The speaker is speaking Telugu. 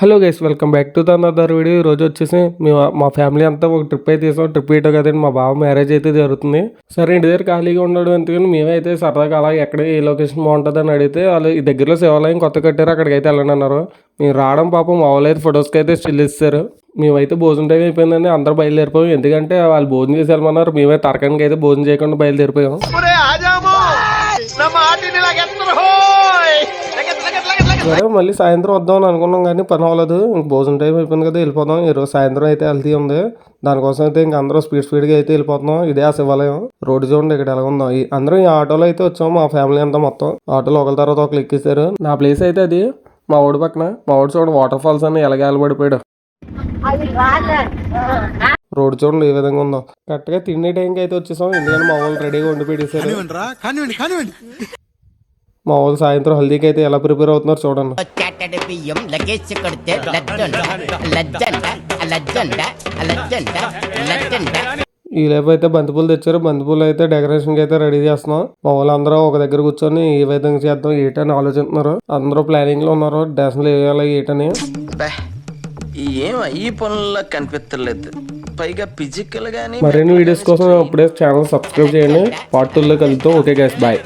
Hello guys, welcome back to another video. ఈరోజు వచ్చేసి మా ఫ్యామిలీ అంతా ఒక ట్రిప్ అయితే తీసాం. ట్రిప్ ఇటో కదండి, మా బావ మ్యారేజ్ అయితే జరుగుతుంది. సరే ఇంటి దగ్గర ఖాళీగా ఉండడం ఎందుకని మేమైతే సరదాగా అలా ఎక్కడ ఏ లొకేషన్ బాగుంటుంది అని అడిగితే వాళ్ళు ఈ దగ్గరలో శివాలయం కొత్త కట్టారు, అక్కడికి అయితే వెళ్ళండి అన్నారు. మేము రావడం పాపం మామూలు అయితే ఫొటోస్కి అయితే స్టిల్ ఇస్తారు. మేమైతే భోజనం టైం అయిపోయిందండి, అందరూ బయలుదేరిపోయాం. ఎందుకంటే వాళ్ళు భోజనం చేసి వెళ్ళమన్నారు, మేమే తరకానికి అయితే భోజనం చేయకుండా బయలుదేరిపోయాం. సరే మళ్ళీ సాయంత్రం వద్దాం అని అనుకున్నాం కానీ పని అవ్వలేదు. ఇంక భోజనం టైం అయిపోయింది కదా, వెళ్ళిపోదాం. ఈరోజు సాయంత్రం అయితే వెళ్తీ ఉంది. దానికోసం అయితే ఇంక అందరూ స్పీడ్గా అయితే వెళ్ళిపోతున్నాం. ఇదే ఆ శివాలయం. రోడ్డు చూడండి ఇక్కడ ఎలా ఉందో. అందరం ఈ ఆటోలో అయితే వచ్చాము, మా ఫ్యామిలీ అంతా మొత్తం. ఆటోలో ఒకరి తర్వాత ఒకరు ఎక్కేశారు. నా ప్లేస్ అయితే అది మా ఊడి పక్కన. మా ఊడి చూడండి వాటర్ ఫాల్స్ అని ఎలగాలబడిపోయాడు. రోడ్డు చూడండి ఏ విధంగా ఉందో. కరెక్ట్గా తిండి టైంకి అయితే వచ్చేసాం, ఎందుకంటే మా వాళ్ళు రెడీగా వండి పెట్టేశారు. మా వాళ్ళు సాయంత్రం హల్దీకి అయితే ఎలా ప్రిపేర్ అవుతున్నారు చూడండి. ఈ లేపు అయితే బంతిపూలు తెచ్చారు. బంతిపూలు అయితే డెకరేషన్ కి అయితే రెడీ చేస్తున్నాం. మా వాళ్ళు అందరూ ఒక దగ్గర కూర్చొని ఈ విధంగా చేద్దాం ఏటని ఆలోచిస్తున్నారు. అందరూ ప్లానింగ్ లో ఉన్నారు, డ్రెస్లు వేయాలి ఏటని. ఈ పనుల్లో కనిపించలేదు, పైగా ఫిజికల్ గానీ. మరిన్ని వీడియోస్ కోసం ఇప్పుడే ఛానల్ సబ్స్క్రైబ్ చేయండి. పార్ట్ 2లో కలుద్దాం. Okay guys, bye.